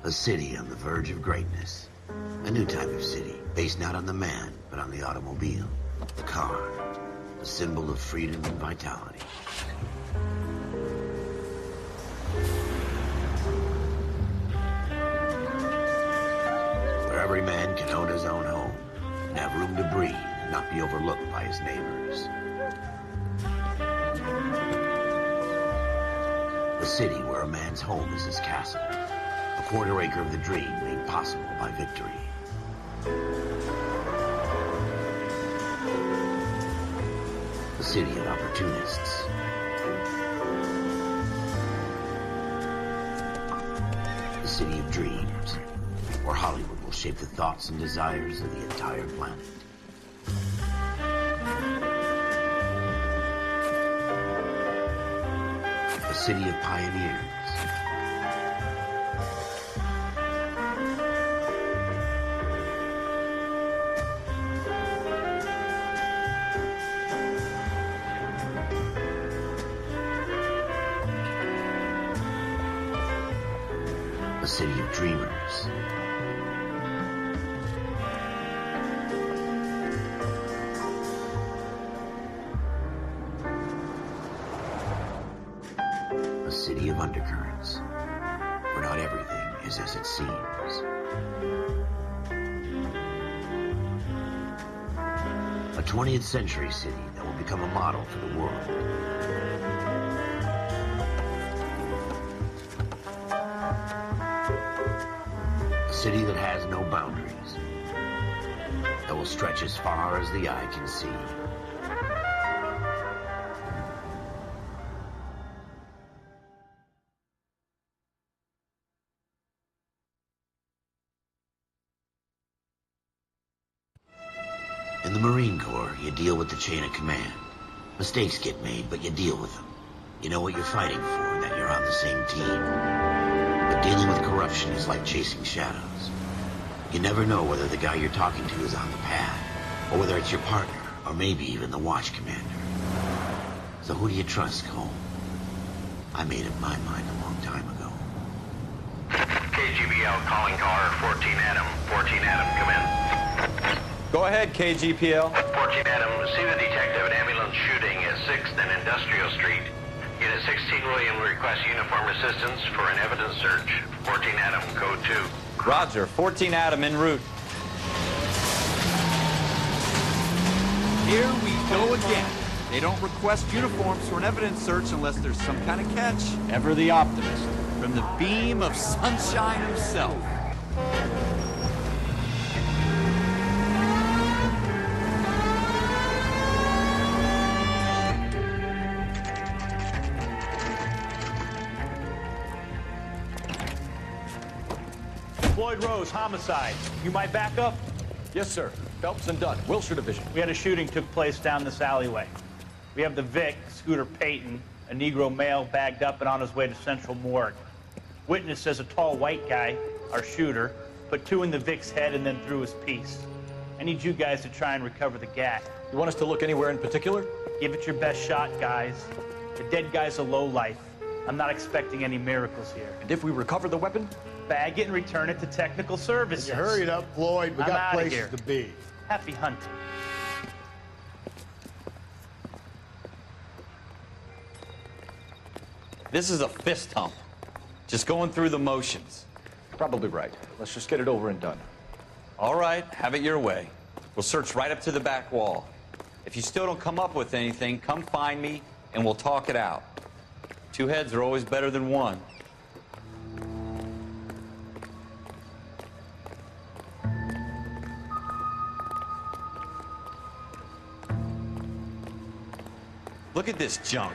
A city on the verge of greatness. A new type of city, based not on the man, but on the automobile. The car. A symbol of freedom and vitality. Where every man can own his own home, and have room to breathe, and not be overlooked by his neighbors. A city where a man's home is his castle. A quarter acre of the dream made possible by victory. A city of opportunists. A city of dreams, where Hollywood will shape the thoughts and desires of the entire planet. A city of pioneers. A city of dreamers. A city of undercurrents, where not everything is as it seems. A 20th century city that will become a model for the world. A city that has no boundaries, that will stretch as far as the eye can see. In the Marine Corps, you deal with the chain of command. Mistakes get made, but you deal with them. You know what you're fighting for, and that you're on the same team. But dealing with corruption is like chasing shadows. You never know whether the guy you're talking to is on the pad, or whether it's your partner, or maybe even the watch commander. So who do you trust, Cole? I made up my mind a long time ago. KGBL calling car 14 Adam. 14 Adam, come in. Go ahead, KGPL. 14 Adam, see the detective, an ambulance shooting at 6th and Industrial Street. Unit 16 William requests uniform assistance for an evidence search. 14 Adam, code 2. Roger, 14 Adam en route. Here we go again. They don't request uniforms for an evidence search unless there's some kind of catch. Ever the optimist. From the beam of sunshine himself. Floyd Rose, homicide. You might back up? Yes, sir. Phelps and Dunn, Wilshire Division. We had a shooting took place down this alleyway. We have the Vic, Scooter Payton, a Negro male bagged up and on his way to Central Morgue. Witness says a tall white guy, our shooter, put 2 in the Vic's head and then threw his piece. I need you guys to try and recover the gat. You want us to look anywhere in particular? Give it your best shot, guys. The dead guy's a lowlife. I'm not expecting any miracles here. And if we recover the weapon? Bag it and return it to technical services. You hurried up, Floyd. We I'm got outta places here. to be. Happy hunting. This is a fist hump. Just going through the motions. Probably right. Let's just get it over and done. All right, have it your way. We'll search right up to the back wall. If you still don't come up with anything, come find me and we'll talk it out. 2 heads are always better than 1. Look at this junk.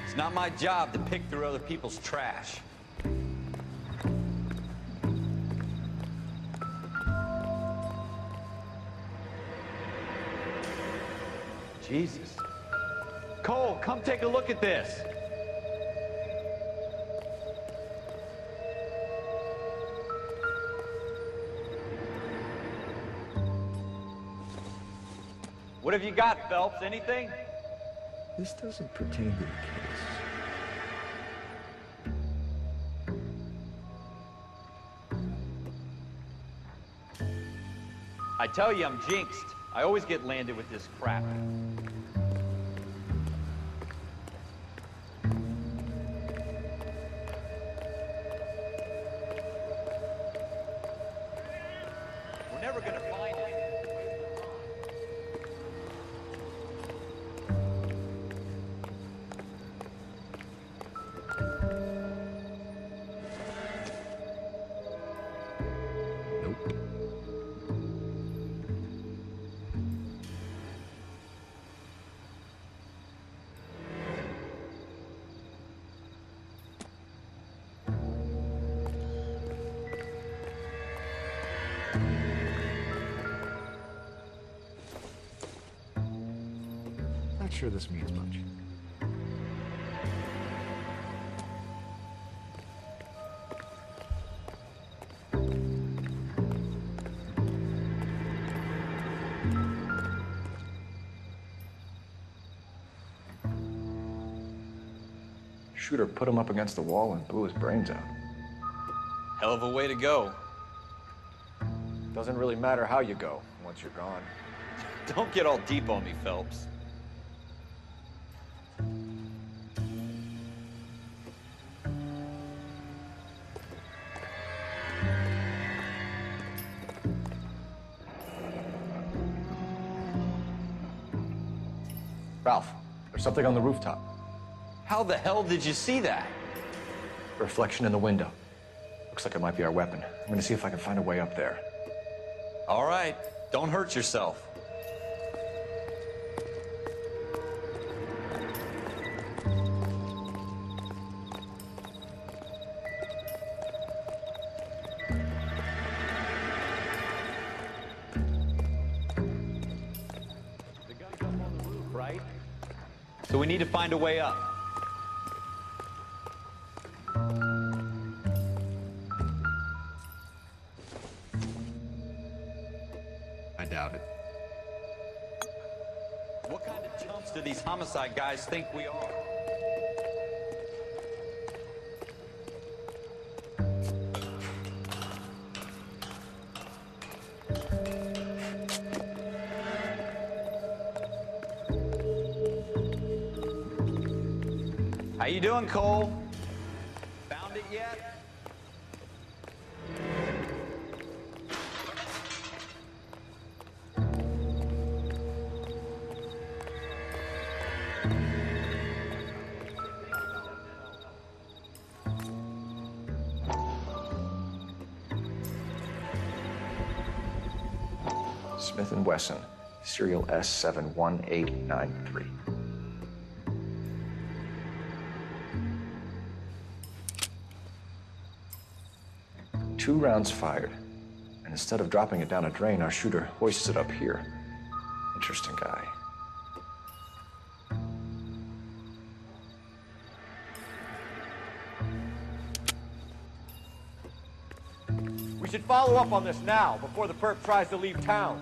It's not my job to pick through other people's trash. Jesus. Cole, come take a look at this. What have you got, Phelps? Anything? This doesn't pertain to the case. I tell you, I'm jinxed. I always get landed with this crap. We're never gonna find it. Nope. Not sure this means much. Shooter put him up against the wall and blew his brains out. Hell of a way to go. Doesn't really matter how you go once you're gone. Don't get all deep on me, Phelps. Ralph, there's something on the rooftop. How the hell did you see that? A reflection in the window. Looks like it might be our weapon. I'm gonna see if I can find a way up there. All right, don't hurt yourself. The gun's up on the roof, right? So we need to find a way up. I doubt it. What kind of chumps do these homicide guys think we are? How you doing, Cole? Found it yet? Smith & Wesson, serial S71893. Two rounds fired, and instead of dropping it down a drain, our shooter hoists it up here. Interesting guy. We should follow up on this now, before the perp tries to leave town.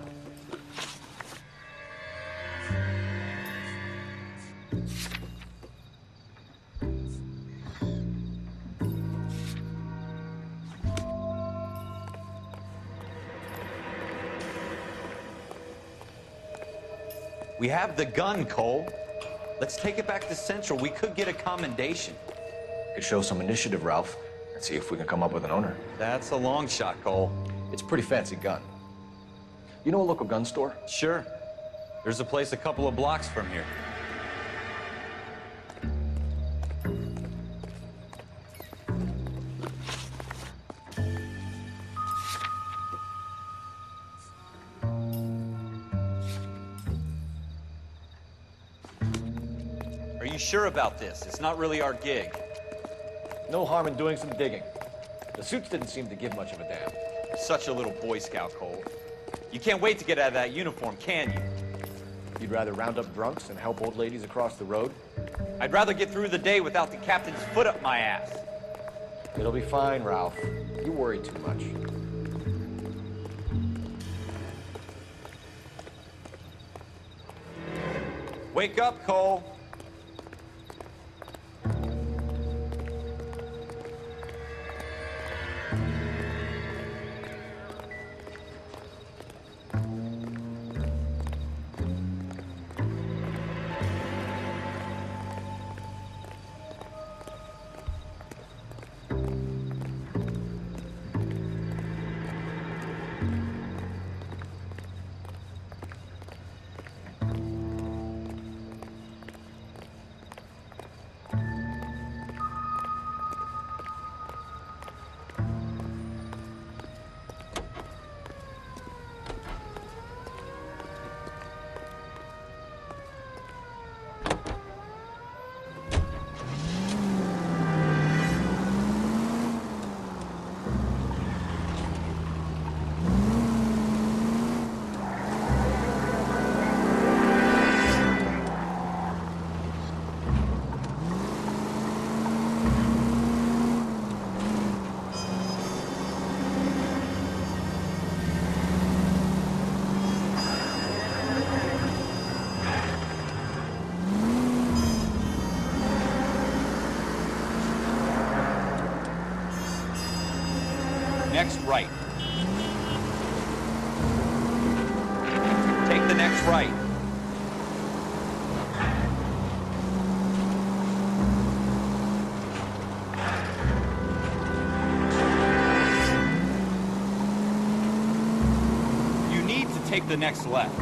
We have the gun, Cole. Let's take it back to Central. We could get a commendation. Could show some initiative, Ralph, and see if we can come up with an owner. That's a long shot, Cole. It's a pretty fancy gun. You know a local gun store? Sure. There's a place a couple of blocks from here. Are you sure about this? It's not really our gig. No harm in doing some digging. The suits didn't seem to give much of a damn. Such a little Boy Scout, Cole. You can't wait to get out of that uniform, can you? You'd rather round up drunks and help old ladies across the road? I'd rather get through the day without the captain's foot up my ass. It'll be fine, Ralph. You worry too much. Wake up, Cole. Next right. Take the next right. You need to take the next left.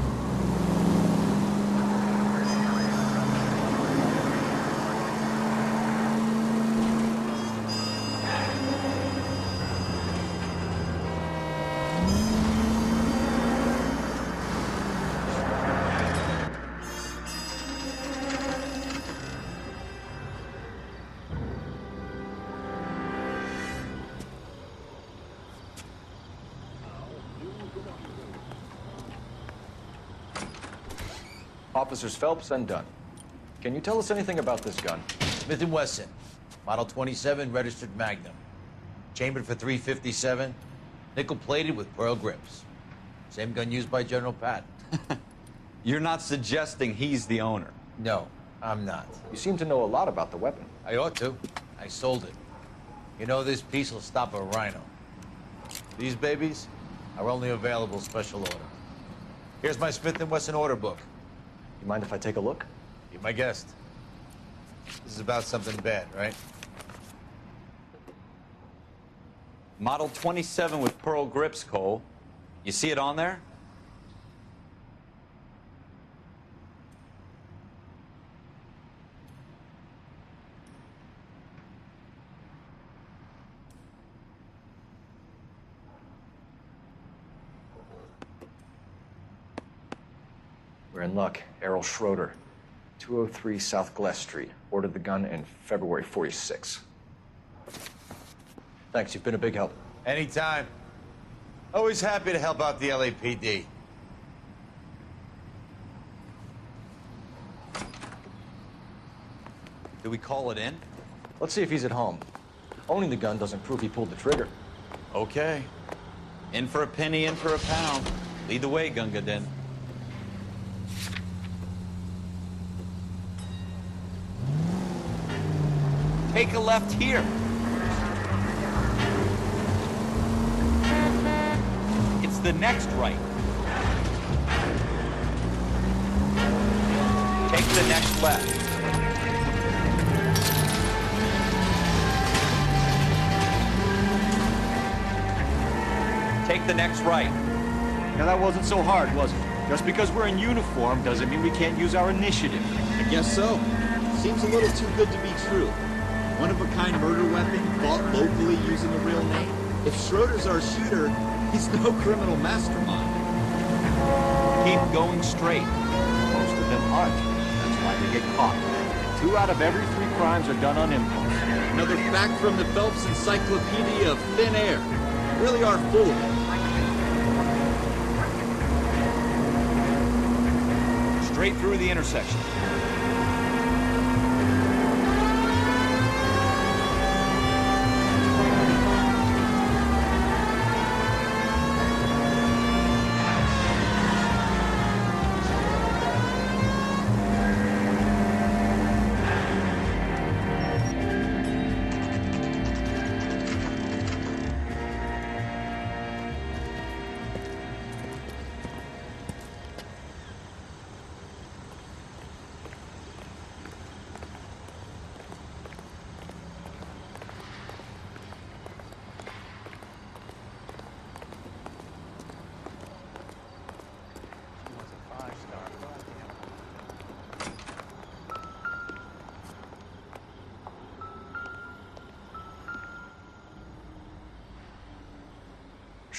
Officers Phelps and Dunn. Can you tell us anything about this gun? Smith & Wesson, Model 27, registered Magnum. Chambered for .357, nickel-plated with pearl grips. Same gun used by General Patton. You're not suggesting he's the owner. No, I'm not. You seem to know a lot about the weapon. I ought to. I sold it. You know, this piece will stop a rhino. These babies are only available special order. Here's my Smith & Wesson order book. You mind if I take a look? Be my guest. This is about something bad, right? Model 27 with pearl grips, Cole. You see it on there? We're in luck. Errol Schroeder, 203 South Glass Street. Ordered the gun in February '46. Thanks, you've been a big help. Anytime. Always happy to help out the LAPD. Do we call it in? Let's see if he's at home. Owning the gun doesn't prove he pulled the trigger. Okay. In for a penny, in for a pound. Lead the way, Gunga Din. Take a left here. It's the next right. Take the next left. Take the next right. Now that wasn't so hard, was it? Just because we're in uniform doesn't mean we can't use our initiative. I guess so. Seems a little too good to be true. One-of-a-kind murder weapon bought locally using a real name. If Schroeder's our shooter, he's no criminal mastermind. Keep going straight. Most of them aren't. That's why they get caught. 2 out of every 3 crimes are done on impulse. Another fact from the Phelps Encyclopedia of Thin Air. You really are full of it. Straight through the intersection.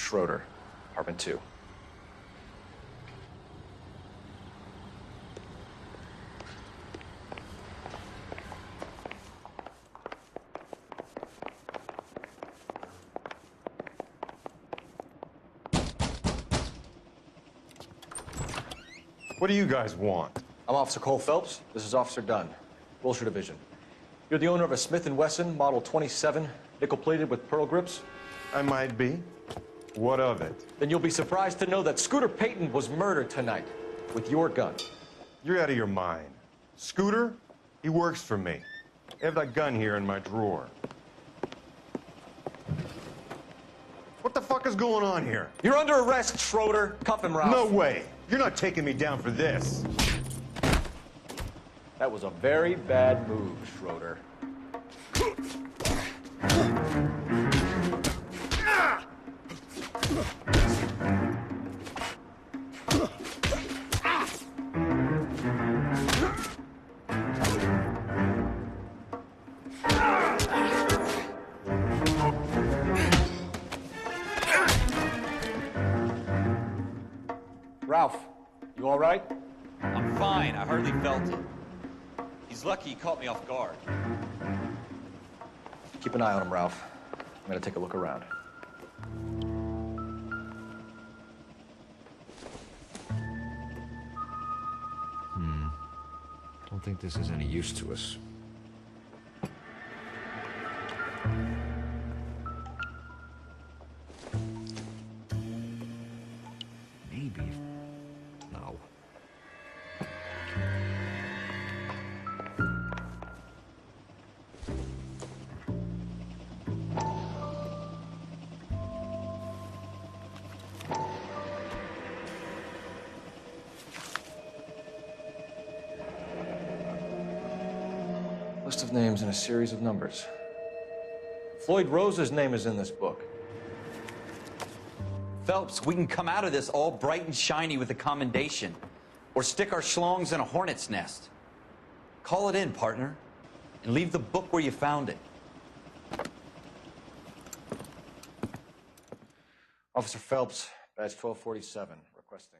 Schroeder, apartment 2. What do you guys want? I'm Officer Cole Phelps. This is Officer Dunn, Wilshire Division. You're the owner of a Smith & Wesson Model 27, nickel-plated with pearl grips? I might be. What of it? Then you'll be surprised to know that Scooter Payton was murdered tonight with your gun. You're out of your mind. Scooter? He works for me. I have that gun here in my drawer. What the fuck is going on here? You're under arrest, Schroeder. Cuff him, Ralph. No way. You're not taking me down for this. That was a very bad move, Schroeder. Ralph, you all right? I'm fine. I hardly felt it. He's lucky he caught me off guard. Keep an eye on him, Ralph. I'm gonna take a look around. Don't think this is any use to us. Maybe. No. List of names and a series of numbers. Floyd Rose's name is in this book. Phelps, we can come out of this all bright and shiny with a commendation, or stick our schlongs in a hornet's nest. Call it in, partner, and leave the book where you found it. Officer Phelps, badge 1247, requesting.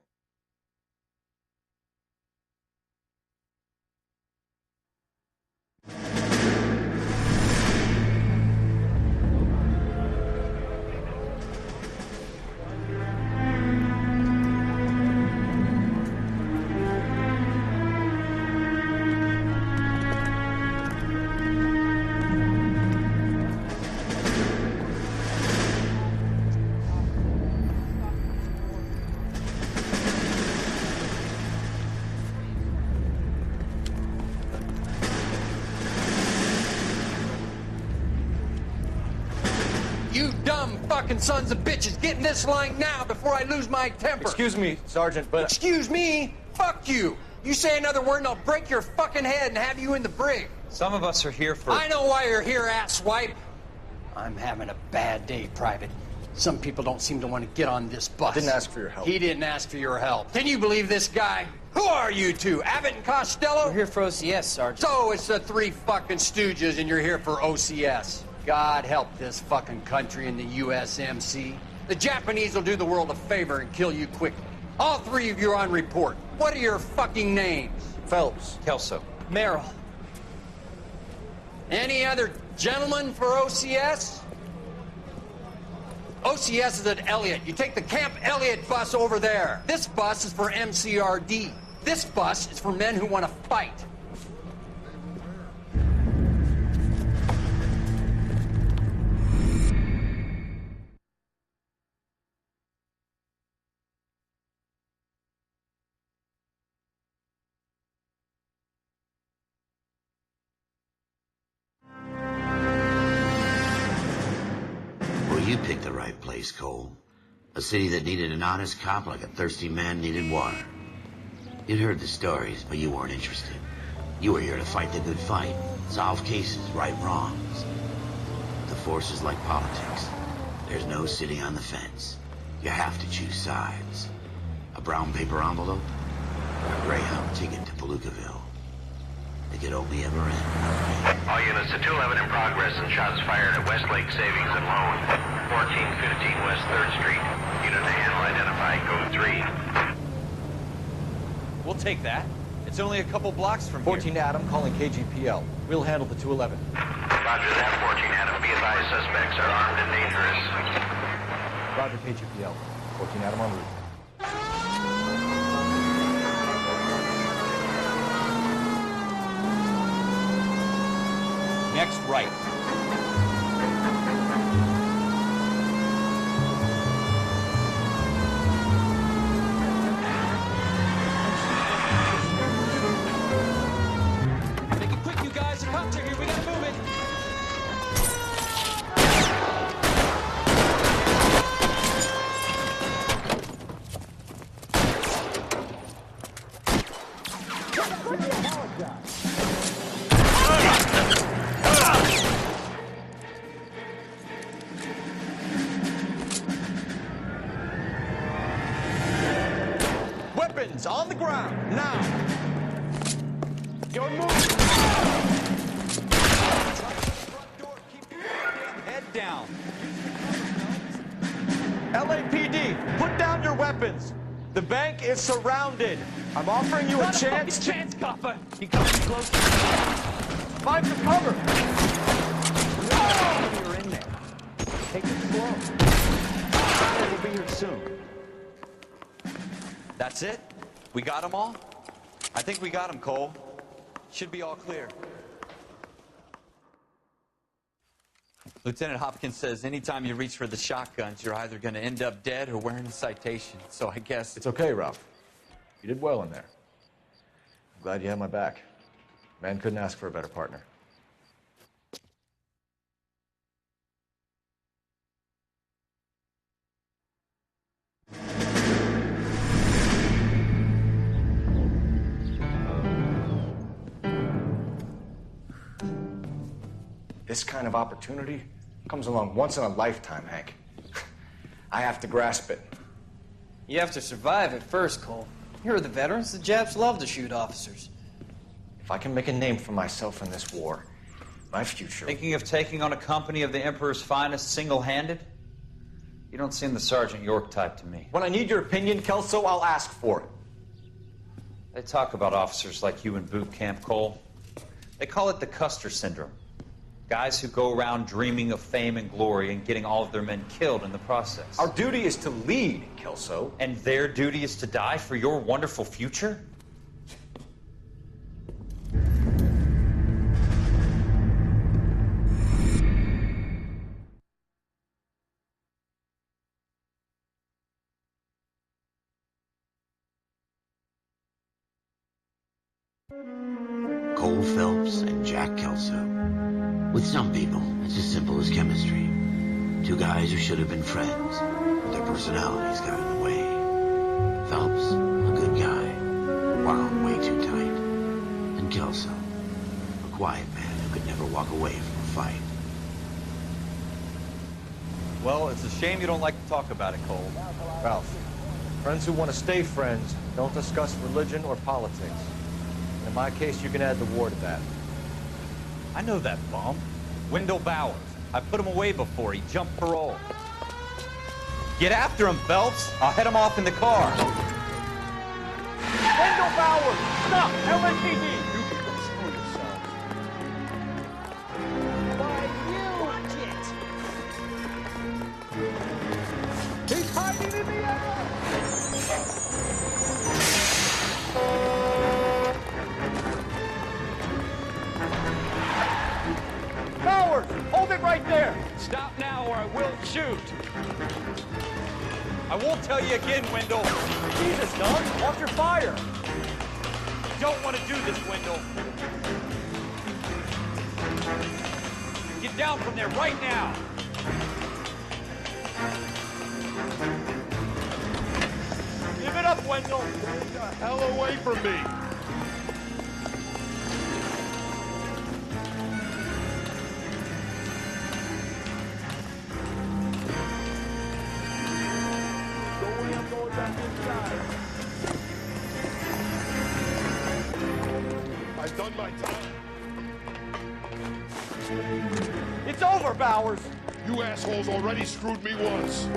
You dumb fucking sons of bitches, get in this line now before I lose my temper. Excuse me, Sergeant, but... Excuse me? Fuck you. You say another word and I'll break your fucking head and have you in the brig. Some of us are here for... I know why you're here, asswipe. I'm having a bad day, Private. Some people don't seem to want to get on this bus. Didn't ask for your help. He didn't ask for your help. Can you believe this guy? Who are you two? Abbott and Costello? We're here for OCS, Sergeant. So it's the three fucking stooges and you're here for OCS. God help this fucking country and the USMC. The Japanese will do the world a favor and kill you quickly. All three of you are on report. What are your fucking names? Phelps. Kelso. Merrill. Any other gentlemen for OCS? OCS is at Elliott. You take the Camp Elliott bus over there. This bus is for MCRD. This bus is for men who want to fight. You picked the right place, Cole. A city that needed an honest cop like a thirsty man needed water. You'd heard the stories, but you weren't interested. You were here to fight the good fight, solve cases, right wrongs. The force is like politics. There's no sitting on the fence. You have to choose sides. A brown paper envelope, or a Greyhound ticket to Palookaville. It could only ever end. All units, a 211 in progress and shots fired at Westlake Savings and Loan, 1415 West 3rd Street. to handle identify code 3. We'll take that. It's only a couple blocks from 14 here. Adam calling KGPL. We'll handle the 211. Roger that, 14 Adam. Be advised, suspects are armed and dangerous. Roger KGPL. 14 Adam en route. Next right. Make it quick, you guys. The cops are here. We gotta move it. Weapons on the ground, now! You're moving! Head down. LAPD, put down your weapons! The bank is surrounded! I'm offering you a chance to... chance, copper. He comes close. Find some cover! You're in there. Take it slow. We'll be here soon. That's it? We got them all? I think we got them, Cole. Should be all clear. Lieutenant Hopkins says anytime you reach for the shotguns, you're either going to end up dead or wearing a citation. So I guess... It's okay, Ralph. You did well in there. I'm glad you had my back. Man couldn't ask for a better partner. This kind of opportunity comes along once in a lifetime, Hank. I have to grasp it. You have to survive it first, Cole. Here are the veterans. The Japs love to shoot officers. If I can make a name for myself in this war, my future... Thinking of taking on a company of the Emperor's finest single-handed? You don't seem the Sergeant York type to me. When I need your opinion, Kelso, I'll ask for it. They talk about officers like you in boot camp, Cole. They call it the Custer syndrome. Guys who go around dreaming of fame and glory and getting all of their men killed in the process. Our duty is to lead, Kelso. And their duty is to die for your wonderful future? Cole Phelps and Jack Kelso. With some people, it's as simple as chemistry. Two guys who should have been friends, but their personalities got in the way. Phelps, a good guy, wound way too tight. And Kelso, a quiet man who could never walk away from a fight. Well, it's a shame you don't like to talk about it, Cole. Ralph, friends who want to stay friends don't discuss religion or politics. In my case, you can add the war to that. I know that bum. Wendell Bowers. I put him away before. He jumped parole. Get after him, Phelps. I'll head him off in the car. Wendell Bowers! Stop! LAPD! You people screw yourselves. Why, you watch it! He's hiding in the air! Bowers! Hold it right there! Stop now or I will shoot. I won't tell you again, Wendell. Jesus, Doug! Watch your fire! You don't want to do this, Wendell. Get down from there right now. Give it up, Wendell! Get the hell away from me! I'm going back inside. I've done my time. It's over, Bowers! You assholes already screwed me once.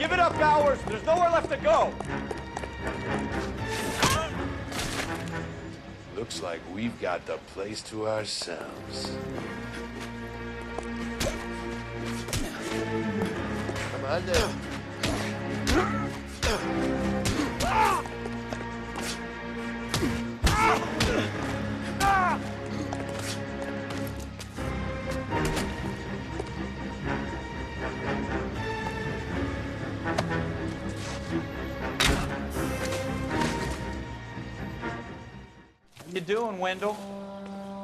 Give it up, Bowers. There's nowhere left to go. Looks like we've got the place to ourselves. Come on now. How you doing, Wendell?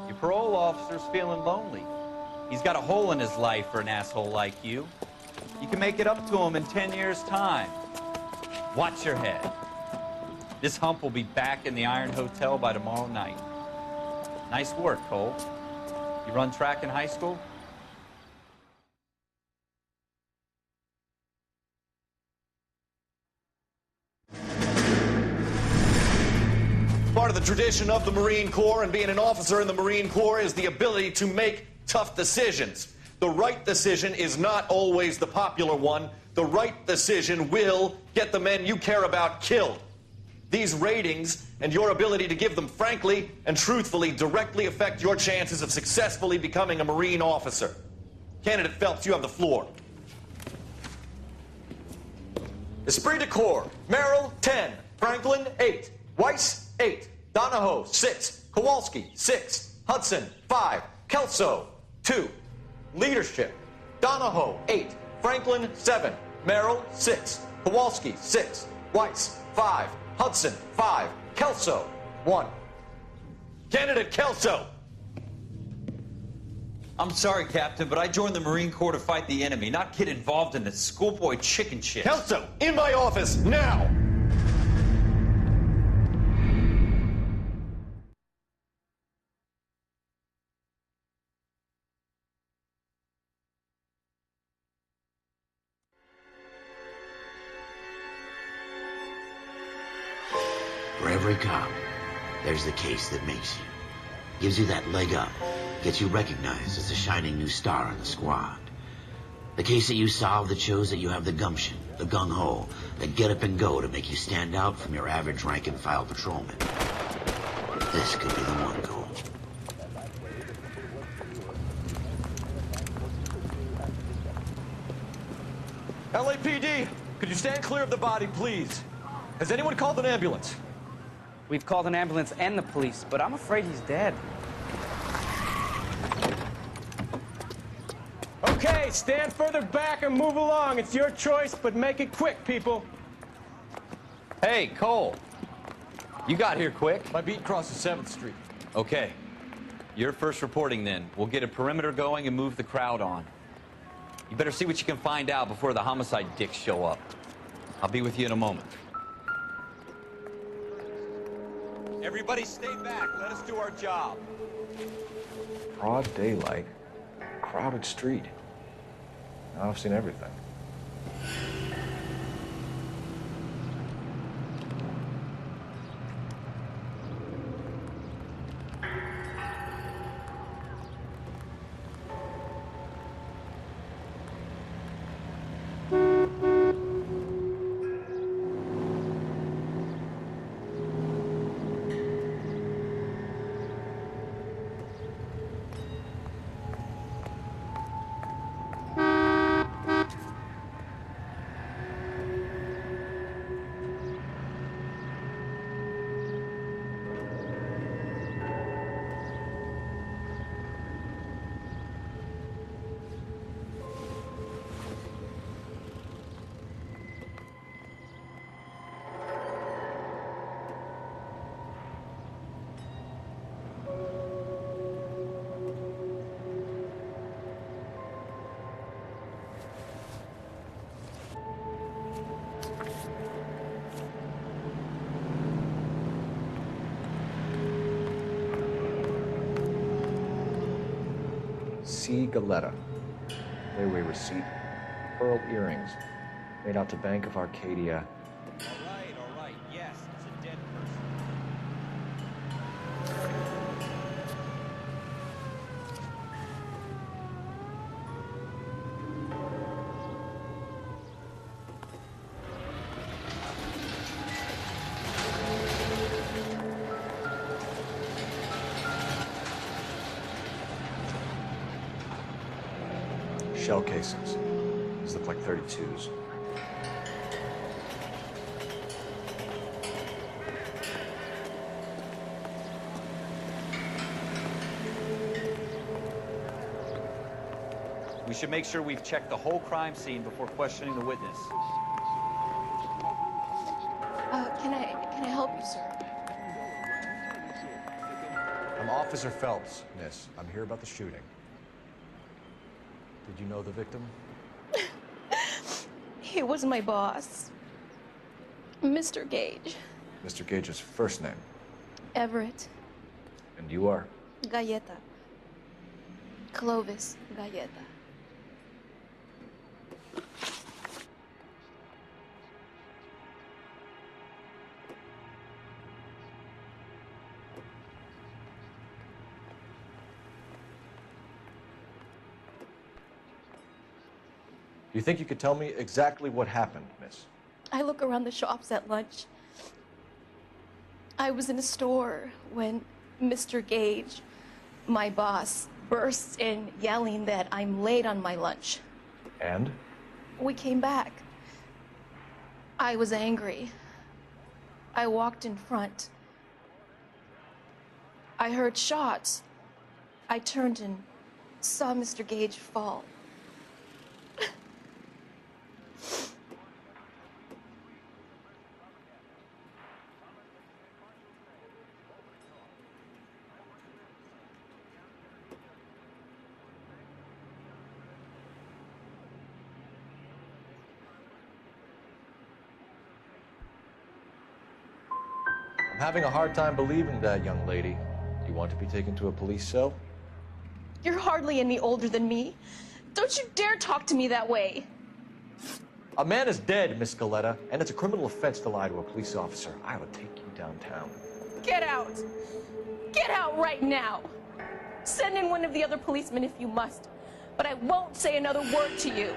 Your parole officer's feeling lonely. He's got a hole in his life for an asshole like you. You can make it up to him in 10 years' time. Watch your head. This hump will be back in the Iron Hotel by tomorrow night. Nice work, Cole. You run track in high school? Part of the tradition of the Marine Corps and being an officer in the Marine Corps is the ability to make tough decisions. The right decision is not always the popular one. The right decision will get the men you care about killed. These ratings and your ability to give them frankly and truthfully directly affect your chances of successfully becoming a Marine officer. Candidate Phelps, you have the floor. Esprit de Corps, Merrill, 10. Franklin, 8. Weiss, 8. Donahoe, 6. Kowalski, 6. Hudson, 5. Kelso, 2. Leadership, Donahoe, 8. Franklin, 7. Merrill, 6. Kowalski, 6. Weiss, 5. Hudson, 5. Kelso, 1. Candidate Kelso. I'm sorry, Captain, but I joined the Marine Corps to fight the enemy, not get involved in this schoolboy chicken shit. Kelso, in my office, now! For every cop, there's the case that makes you. Gives you that leg up. Gets you recognized as a shining new star in the squad. The case that you solve that shows that you have the gumption, the gung-ho, the get up and go to make you stand out from your average rank-and-file patrolman. This could be the one, Cole. LAPD, could you stand clear of the body, please? Has anyone called an ambulance? We've called an ambulance and the police, but I'm afraid he's dead. Okay, stand further back and move along. It's your choice, but make it quick, people. Hey, Cole. You got here quick. My beat crosses 7th Street. Okay. You're first reporting then. We'll get a perimeter going and move the crowd on. You better see what you can find out before the homicide dicks show up. I'll be with you in a moment. Everybody stay back. Let us do our job. Broad daylight, crowded street. Now I've seen everything. C. Galetta. Layaway receipt. Pearl earrings. Made out to Bank of Arcadia. All right. Yes, it's a dead person. shell casings. These look like 32s. We should make sure we've checked the whole crime scene before questioning the witness. Can I help you, sir? I'm Officer Phelps, miss. I'm here about the shooting. Did you know the victim? He was my boss, Mr. Gage. Mr. Gage's first name. Everett. And you are? Galleta. Clovis Galleta. Do you think you could tell me exactly what happened, miss? I look around the shops at lunch. I was in a store when Mr. Gage, my boss, bursts in yelling that I'm late on my lunch. And? We came back. I was angry. I walked in front. I heard shots. I turned and saw Mr. Gage fall. I'm having a hard time believing that, young lady. Do you want to be taken to a police cell? You're hardly any older than me. Don't you dare talk to me that way. A man is dead, Miss Galleta, and it's a criminal offense to lie to a police officer. I will take you downtown. Get out. Get out right now. Send in one of the other policemen if you must, but I won't say another word to you.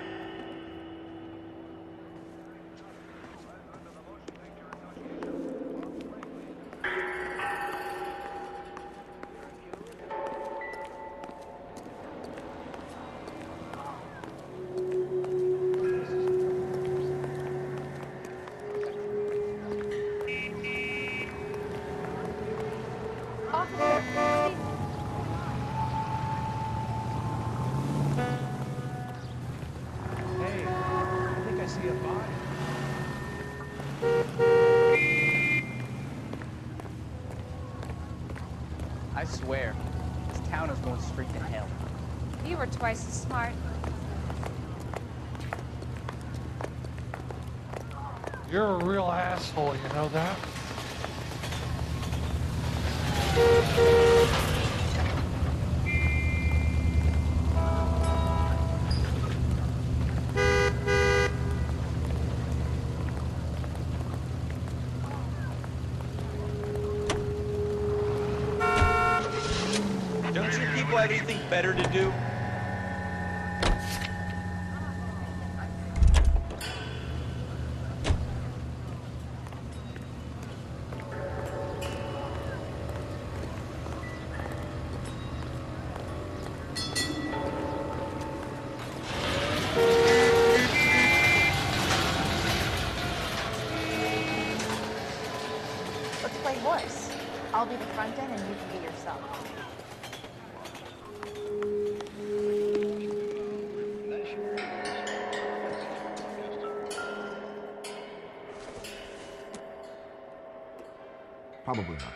Hey, I think I see a body. I swear, this town is going straight to hell. You were twice as smart. You're a real asshole, you know that? Don't you people have anything better to do? Let's play horse. I'll be the front end and you can be yourself. Probably nothing.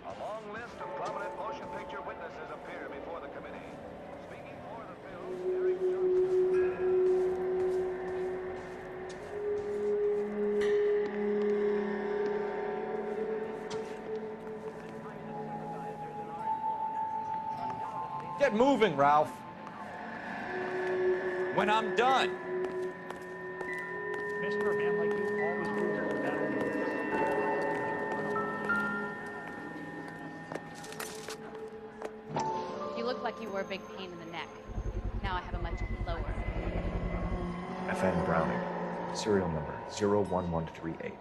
A long list Get moving, Ralph. When I'm done. Mister, a man like you always moves with the battle. You look like you were a big pain in the neck. Now I have a much lower. FN Browning. Serial number 01138.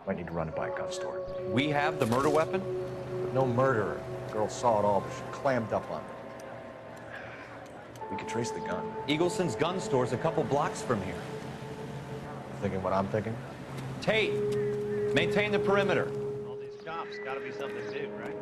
Might need to run it by a gun store. We have the murder weapon? But no murderer. The girl saw it all, but she clammed up on it. We could trace the gun. Eagleson's gun store's a couple blocks from here. Thinking what I'm thinking? Tate, maintain the perimeter. All these cops, gotta be something to do, right?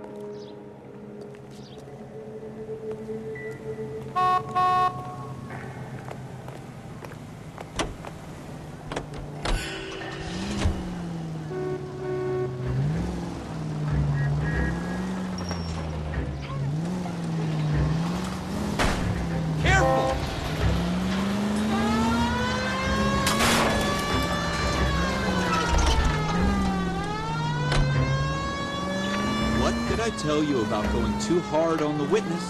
Tell you about going too hard on the witness.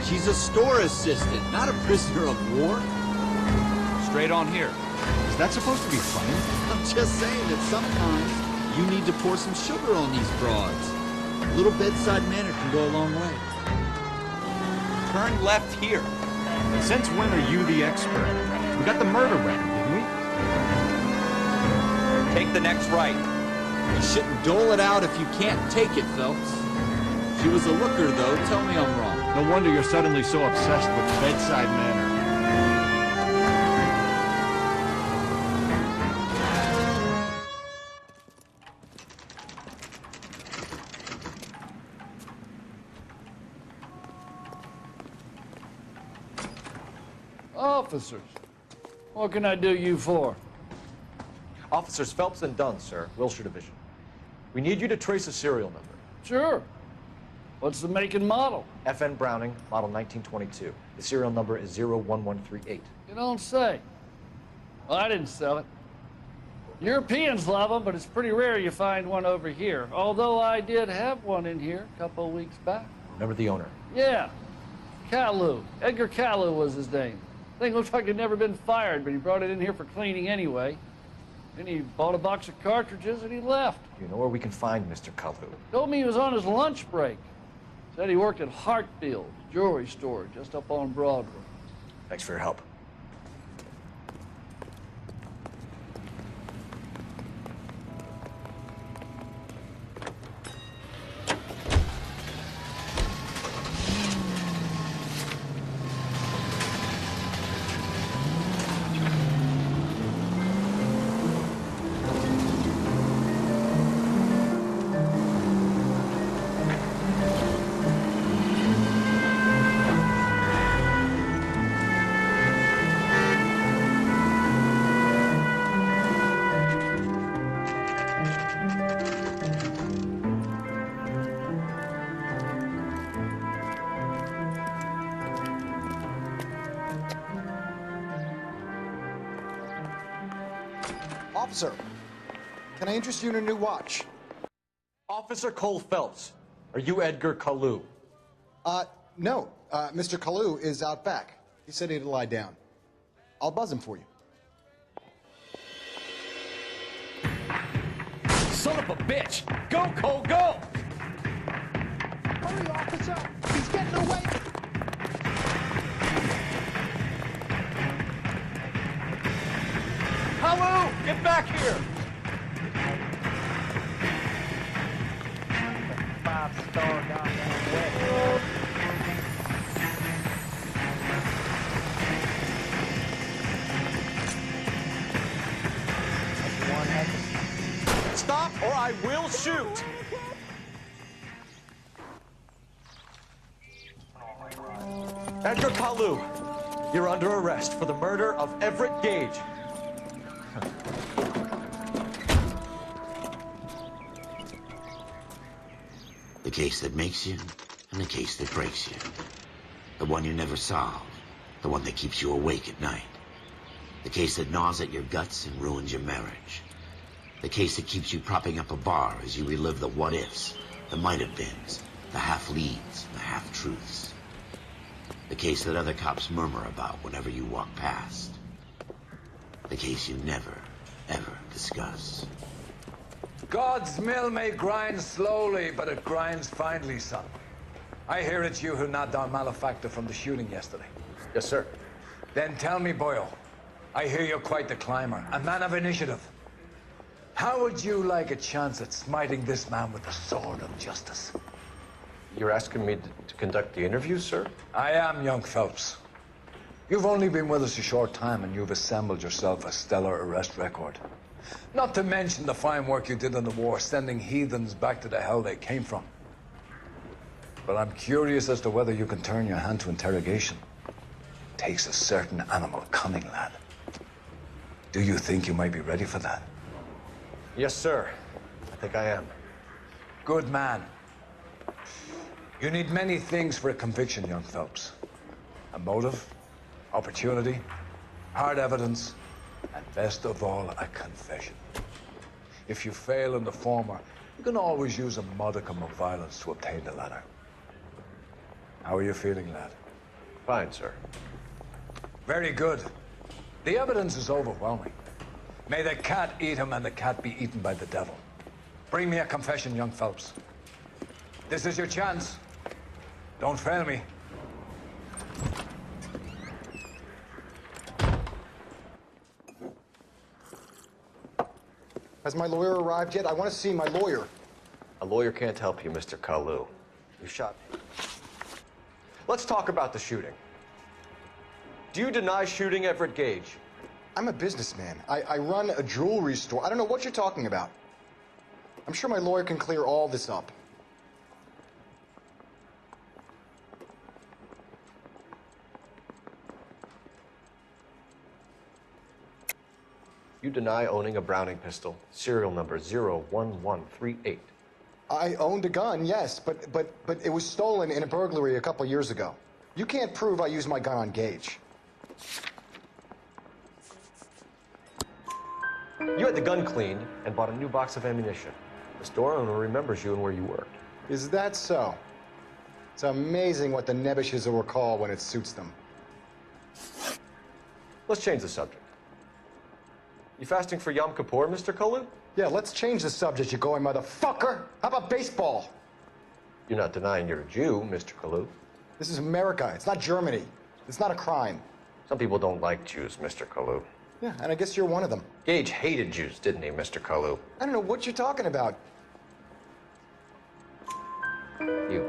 She's a store assistant, not a prisoner of war. Straight on here. Is that supposed to be funny? I'm just saying that sometimes you need to pour some sugar on these broads. A little bedside manner can go a long way. Turn left here. And since when are you the expert? We got the murder weapon, didn't we? Take the next right. You shouldn't dole it out if you can't take it, Phelps. She was a looker, though. Tell me I'm wrong. No wonder you're suddenly so obsessed with bedside manner. Officers, what can I do you for? Officers Phelps and Dunn, sir. Wilshire Division. We need you to trace a serial number. Sure. What's the make and model? FN Browning, model 1922. The serial number is 01138. You don't say. Well, I didn't sell it. Europeans love them, but it's pretty rare you find one over here. Although I did have one in here a couple of weeks back. Remember the owner? Yeah. Caillou. Edgar Caillou was his name. Thing looks like he'd never been fired, but he brought it in here for cleaning anyway. Then he bought a box of cartridges and he left. You know where we can find Mr. Caillou? Told me he was on his lunch break. Said he worked at Hartfield's jewelry store just up on Broadway. Thanks for your help. Officer, can I interest you in a new watch? Officer Cole Phelps, are you Edgar Caillou? No. Mr. Caillou is out back. He said he'd lie down. I'll buzz him for you. Son of a bitch! Go, Cole, go! Hurry, officer! He's getting away! Caillou, get back here! Five-star goddamn weapon. Stop or I will shoot! Edgar Caillou, you're under arrest for the murder of Everett Gage. The case that makes you, and the case that breaks you. The one you never solve. The one that keeps you awake at night. The case that gnaws at your guts and ruins your marriage. The case that keeps you propping up a bar as you relive the what-ifs, the might-have-beens, the half-leads, the half-truths. case that other cops murmur about whenever you walk past. The case you never, ever discuss. God's mill may grind slowly, but it grinds finely, son. I hear it's you who nabbed our malefactor from the shooting yesterday. Yes, sir. Then tell me, Boyle, I hear you're quite the climber, a man of initiative. How would you like a chance at smiting this man with the sword of justice? You're asking me to conduct the interview, sir? I am, young Phelps. You've only been with us a short time, and you've assembled yourself a stellar arrest record. Not to mention the fine work you did in the war, sending heathens back to the hell they came from. But I'm curious as to whether you can turn your hand to interrogation. Takes a certain animal cunning, lad. Do you think you might be ready for that? Yes, sir. I think I am. Good man. You need many things for a conviction, young Phelps. A motive, opportunity, hard evidence, and best of all, a confession. If you fail in the former, you can always use a modicum of violence to obtain the latter. How are you feeling, lad? Fine, sir. Very good. The evidence is overwhelming. May the cat eat him and the cat be eaten by the devil. Bring me a confession, young Phelps. This is your chance. Don't fail me. Has my lawyer arrived yet? I want to see my lawyer. A lawyer can't help you, Mr. Kalu. You shot me. Let's talk about the shooting. Do you deny shooting Everett Gage? I'm a businessman. I run a jewelry store. I don't know what you're talking about. I'm sure my lawyer can clear all this up. You deny owning a Browning pistol, serial number 01138. I owned a gun, yes, but it was stolen in a burglary a couple years ago. You can't prove I used my gun on Gage. You had the gun cleaned and bought a new box of ammunition. The store owner remembers you and where you worked. Is that so? It's amazing what the Nebbishes will recall when it suits them. Let's change the subject. You fasting for Yom Kippur, Mr. Kalu? Yeah, let's change the subject, you going motherfucker. How about baseball? You're not denying you're a Jew, Mr. Kalu. This is America. It's not Germany. It's not a crime. Some people don't like Jews, Mr. Kalu. Yeah, and I guess you're one of them. Gage hated Jews, didn't he, Mr. Kalu? I don't know what you're talking about. You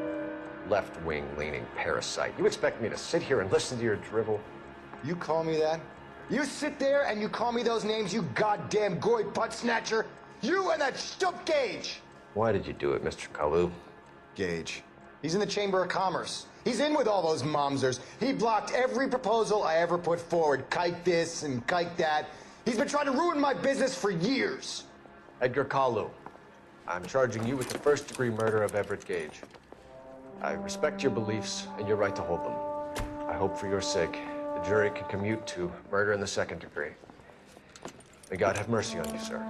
left-wing leaning parasite. You expect me to sit here and listen to your drivel? You call me that? You sit there and you call me those names, you goddamn goy butt snatcher? You and that stup Gage! Why did you do it, Mr. Kalu? Gage. He's in the Chamber of Commerce. He's in with all those momsers. He blocked every proposal I ever put forward. Kike this and kike that. He's been trying to ruin my business for years. Edgar Kalu, I'm charging you with the first-degree murder of Everett Gage. I respect your beliefs and your right to hold them. I hope for your sake the jury can commute to murder in the second degree. May God have mercy on you, sir.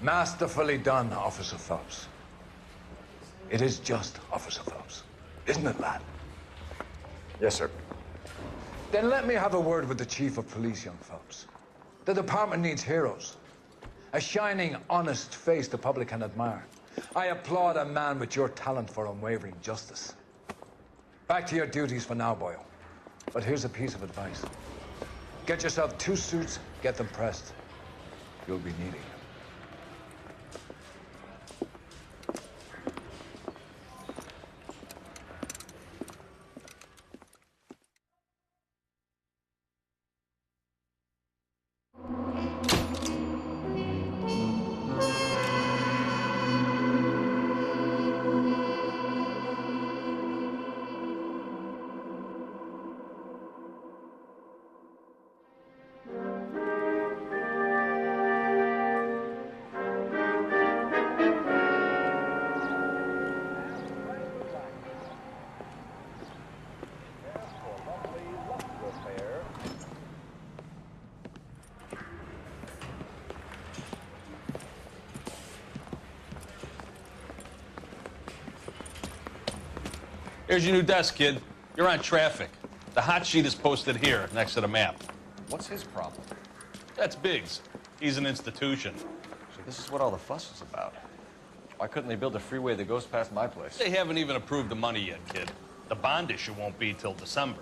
Masterfully done, Officer Phelps. It is just, Officer Phelps. Isn't it, lad? Yes, sir. Then let me have a word with the Chief of Police, young Phelps. The department needs heroes. A shining, honest face the public can admire. I applaud a man with your talent for unwavering justice. Back to your duties for now, Boyle. But here's a piece of advice. Get yourself 2 suits, get them pressed. You'll be needing them. Here's your new desk, kid. You're on traffic. The hot sheet is posted here, next to the map. What's his problem? That's Biggs. He's an institution. So this is what all the fuss is about. Why couldn't they build a freeway that goes past my place? They haven't even approved the money yet, kid. The bond issue won't be till December.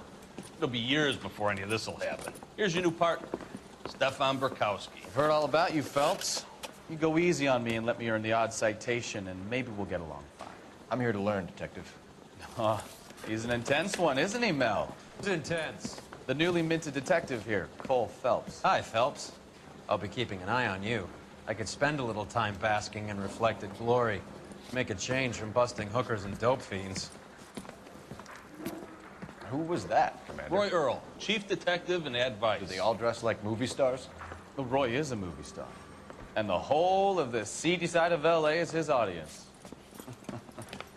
It'll be years before any of this will happen. Here's your new partner, Stefan Burkowski. I've heard all about you, Phelps. You go easy on me and let me earn the odd citation, and maybe we'll get along fine. I'm here to learn, Detective. Oh, he's an intense one, isn't he, Mel? Who's intense? The newly minted detective here, Cole Phelps. Hi, Phelps. I'll be keeping an eye on you. I could spend a little time basking in reflected glory. Make a change from busting hookers and dope fiends. Who was that, Commander? Roy Earl, chief detective and advice. Do they all dress like movie stars? Well, Roy is a movie star. And the whole of the seedy side of L.A. is his audience.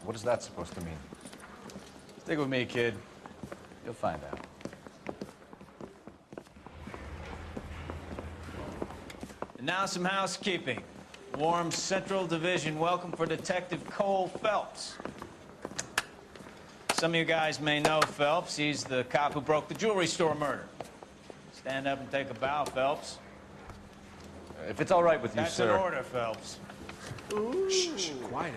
What is that supposed to mean? Stick with me, kid. You'll find out. And now some housekeeping. Warm Central Division welcome for Detective Cole Phelps. Some of you guys may know Phelps. He's the cop who broke the jewelry store murder. Stand up and take a bow, Phelps. If it's all right with you, That's sir. an order, Phelps. Shh, quiet,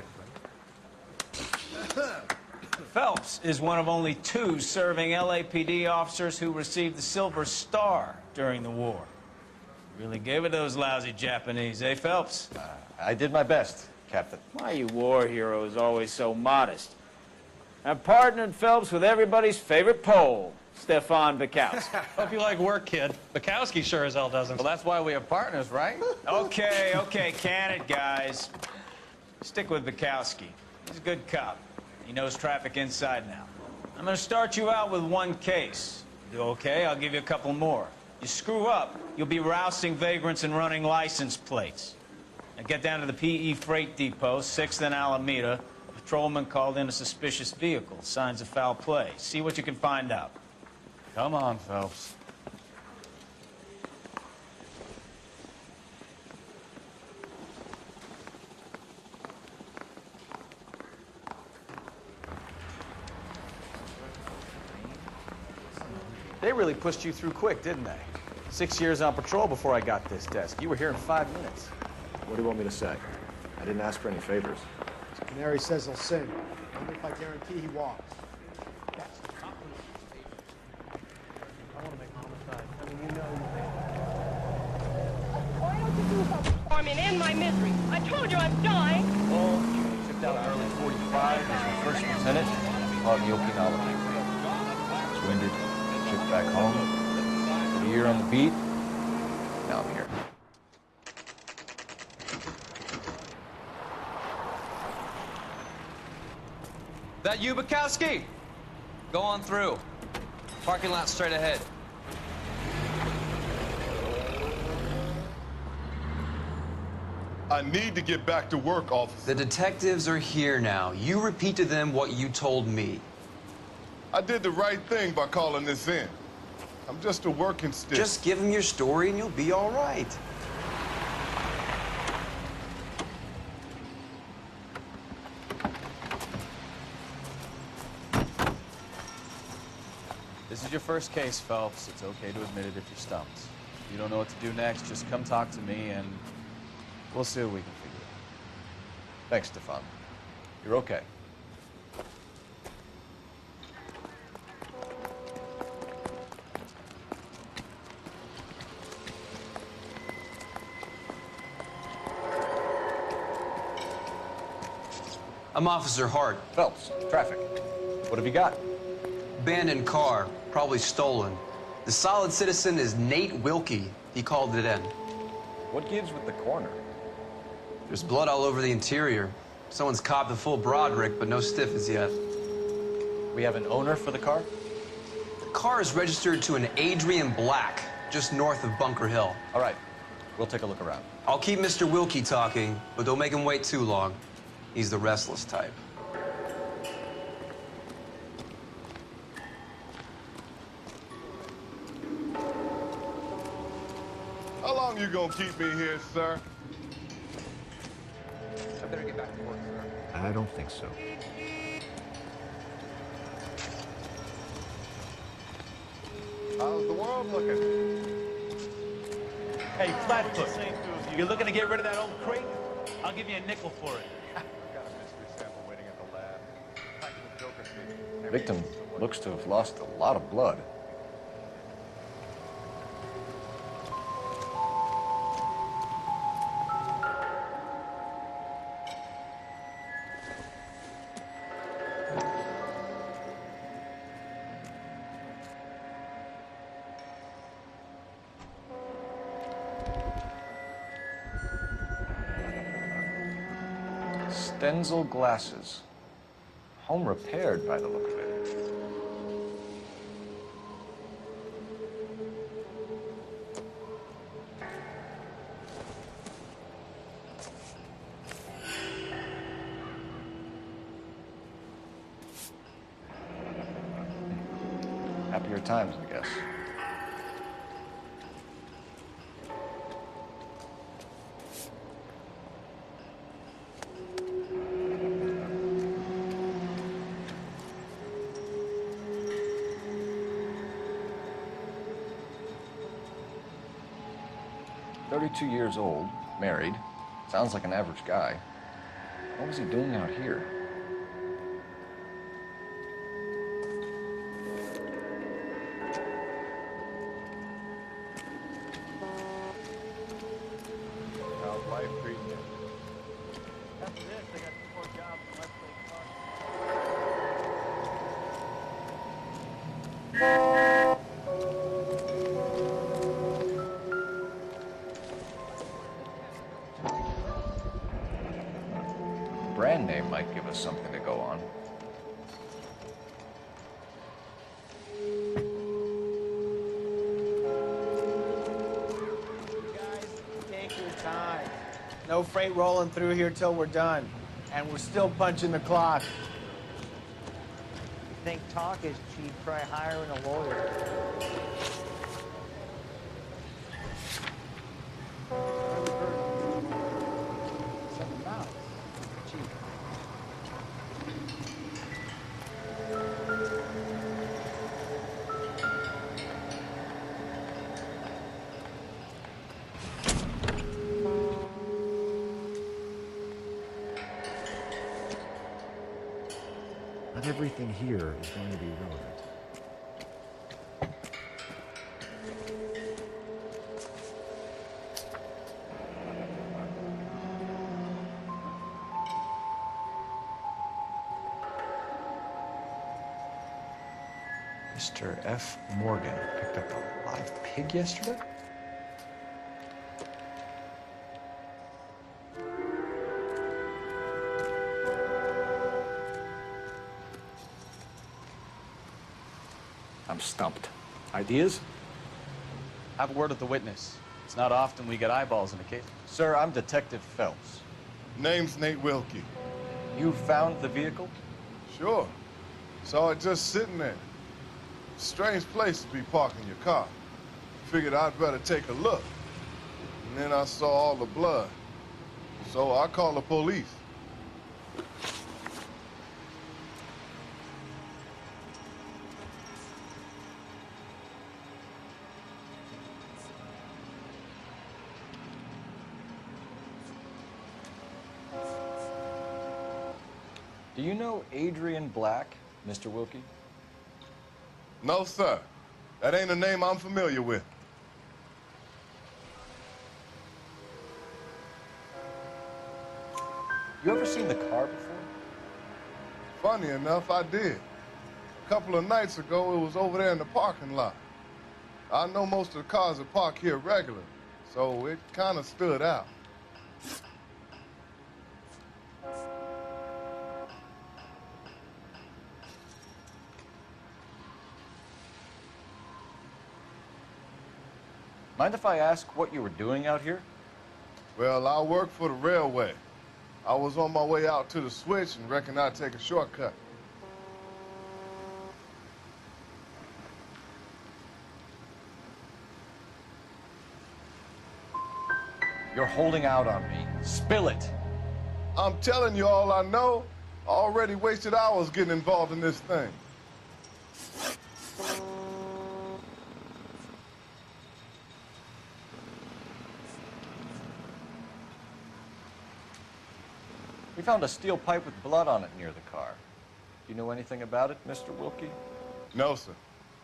Phelps is one of only 2 serving LAPD officers who received the Silver Star during the war. Really gave it those lousy Japanese, eh, Phelps? I did my best, Captain. Why you war heroes always so modest? I've partnered Phelps with everybody's favorite Pole, Stefan Burkowski. Hope you like work, kid. Bukowski sure as hell doesn't. Well, that's why we have partners, right? Okay, can it, guys? Stick with Bukowski. He's a good cop. He knows traffic inside now. I'm gonna start you out with 1 case. You do okay? I'll give you a couple more. You screw up, you'll be rousting vagrants and running license plates. Now get down to the PE Freight Depot, 6th and Alameda. A patrolman called in a suspicious vehicle. Signs of foul play. See what you can find out. Come on, Phelps. They really pushed you through quick, didn't they? 6 years on patrol before I got this desk. You were here in 5 minutes. What do you want me to say? I didn't ask for any favors. Canary says he'll sing. Only if I guarantee he walks. I want to make homicide. I mean, you know Why don't you do something for me and end my misery? I told you I'm dying. Oh, shipped out in early 45 as a first lieutenant on the Okinawa. Was winded, shipped back home. Did a year on the beat. Now I'm here. That you, Bukowski? Go on through. Parking lot straight ahead. I need to get back to work, officer. The detectives are here now. You repeat to them what you told me. I did the right thing by calling this in. I'm just a working stick. Just give them your story and you'll be all right. This is your first case, Phelps. It's okay to admit it if you're stumped. If you don't know what to do next, just come talk to me and we'll see what we can figure out. Thanks, Stefan. You're okay. I'm Officer Hart. Phelps, traffic. What have you got? Abandoned car, probably stolen. The solid citizen is Nate Wilkie. He called it in. What gives with the corner? There's blood all over the interior. Someone's copped the full Broderick, but no stiff as yet. We have an owner for the car? The car is registered to an Adrian Black, just north of Bunker Hill. All right, we'll take a look around. I'll keep Mr. Wilkie talking, but don't make him wait too long. He's the restless type. How long you gonna keep me here, sir? I better get back to work, sir. I don't think so. How's the world looking? Hey, Flatfoot, you looking to get rid of that old crate? I'll give you a nickel for it. I've got a mystery sample waiting at the lab. Practical joker speaking. Victim looks to have lost a lot of blood. Stenzel glasses. Home repaired by the look of it. Happier times, I guess. Years old, married. Sounds like an average guy. What was he doing out here? How's life treating you? After this, I got 2 more jobs in Westlake Park. Brand name might give us something to go on. Guys, take your time. No freight rolling through here till we're done. And we're still punching the clock. You think talk is cheap, try hiring a lawyer. Not everything here is going to be relevant. Mr. F. Morgan picked up a live pig yesterday? I'm stumped. Ideas? Have a word with the witness. It's not often we get eyeballs in a case. Sir, I'm Detective Phelps. Name's Nate Wilkie. You found the vehicle? Sure. Saw it just sitting there. Strange place to be parking your car. Figured I'd better take a look. And then I saw all the blood. So I called the police. Do you know Adrian Black, Mr. Wilkie? No, sir. That ain't a name I'm familiar with. You ever seen the car before? Funny enough, I did. A couple of nights ago, it was over there in the parking lot. I know most of the cars that park here regularly, so it kind of stood out. Mind if I ask what you were doing out here? Well, I work for the railway. I was on my way out to the switch and reckoned I'd take a shortcut. You're holding out on me. Spill it. I'm telling you all I know. I already wasted hours getting involved in this thing. We found a steel pipe with blood on it near the car. Do you know anything about it, Mr. Wilkie? No, sir.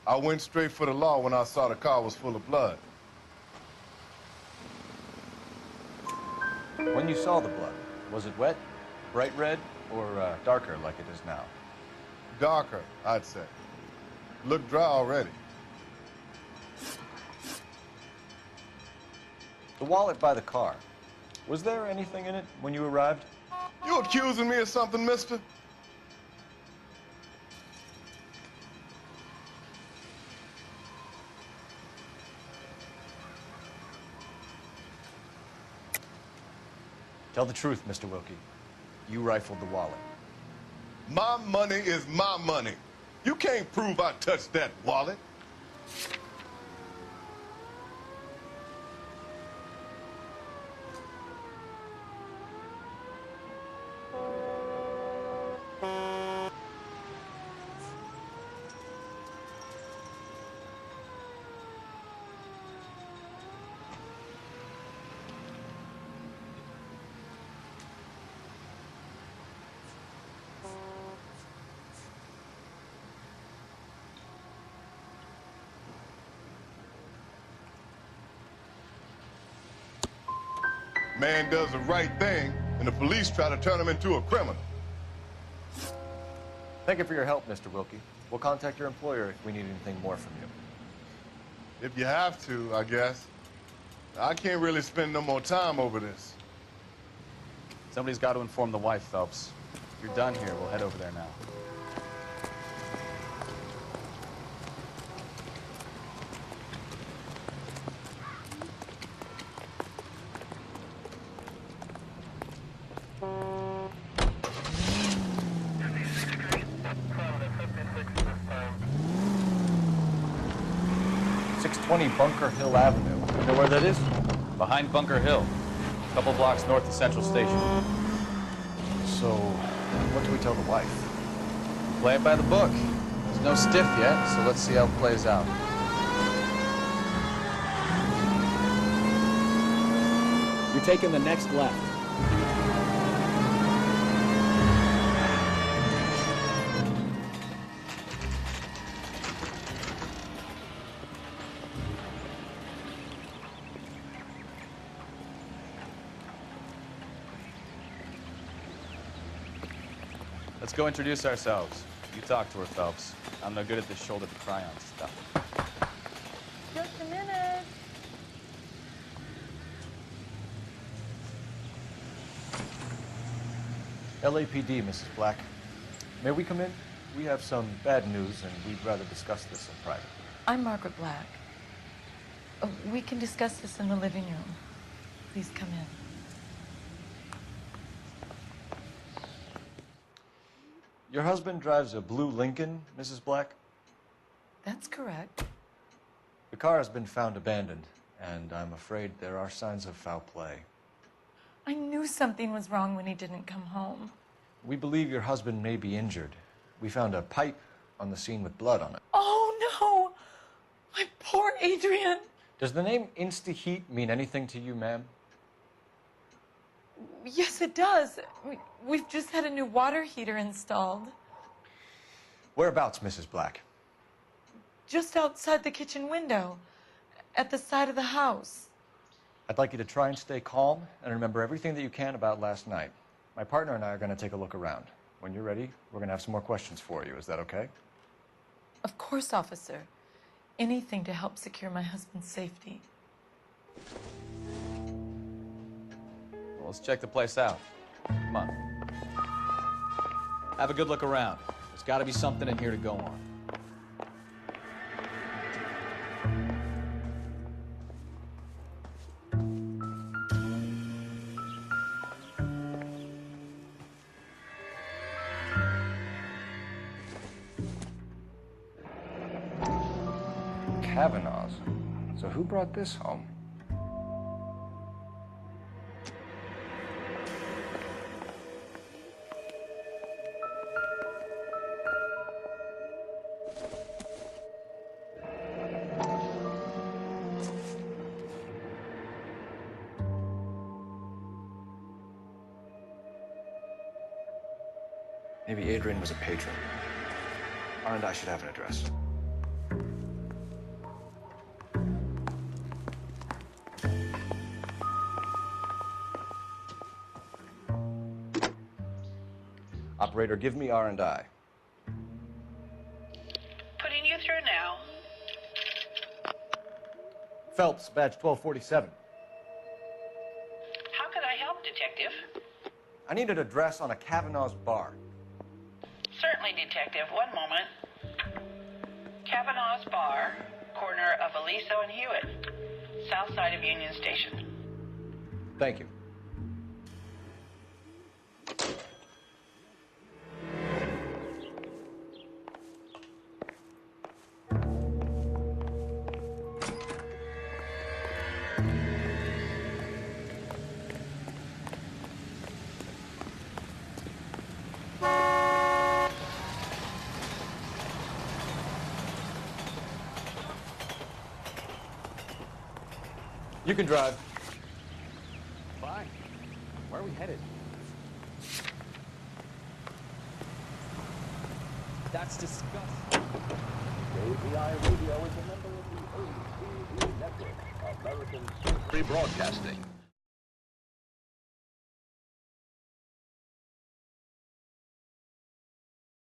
I went straight for the law when I saw the car was full of blood. When you saw the blood, was it wet, bright red, or darker like it is now? Darker, I'd say. Looked dry already. The wallet by the car. Was there anything in it when you arrived? You accusing me of something, mister? Tell the truth, Mr. Wilkie. You rifled the wallet. My money is my money. You can't prove I touched that wallet. Man does the right thing, and the police try to turn him into a criminal. Thank you for your help, Mr. Wilkie. We'll contact your employer if we need anything more from you. If you have to, I guess. I can't really spend no more time over this. Somebody's got to inform the wife, Phelps. If you're done here, we'll head over there now. Bunker Hill Avenue. You know where that is? Behind Bunker Hill, a couple blocks north of Central Station. So, what do we tell the wife? Play it by the book. There's no stiff yet, so let's see how it plays out. You're taking the next left. Let's go introduce ourselves. You talk to her, Phelps. I'm no good at this shoulder-to-cry on stuff. Just a minute. LAPD, Mrs. Black. May we come in? We have some bad news, and we'd rather discuss this in private. I'm Margaret Black. We can discuss this in the living room. Please come in. Your husband drives a blue Lincoln, Mrs. Black? That's correct. The car has been found abandoned, and I'm afraid there are signs of foul play. I knew something was wrong when he didn't come home. We believe your husband may be injured. We found a pipe on the scene with blood on it. Oh, no! My poor Adrian! Does the name Insta-Heat mean anything to you, ma'am? Yes, it does. We've just had a new water heater installed. Whereabouts, Mrs. Black? Just outside the kitchen window, at the side of the house. I'd like you to try and stay calm and remember everything that you can about last night. My partner and I are going to take a look around. When you're ready, we're going to have some more questions for you. Is that okay? Of course, officer. Anything to help secure my husband's safety. Well, let's check the place out. Come on. Have a good look around. There's got to be something in here to go on. Kavanaugh's. So who brought this home? Maybe Adrian was a patron. And I should have an address. Operator, give me R&I. Putting you through now. Phelps, badge 1247. How can I help, Detective? I need an address on a Kavanaugh's bar. Certainly, Detective. One moment. Kavanaugh's Bar, corner of Aliso and Hewitt, south side of Union Station. Thank you. You can drive. Fine. Where are we headed? That's disgusting. KBI Radio is a member of the ABE Network, American Free Broadcasting.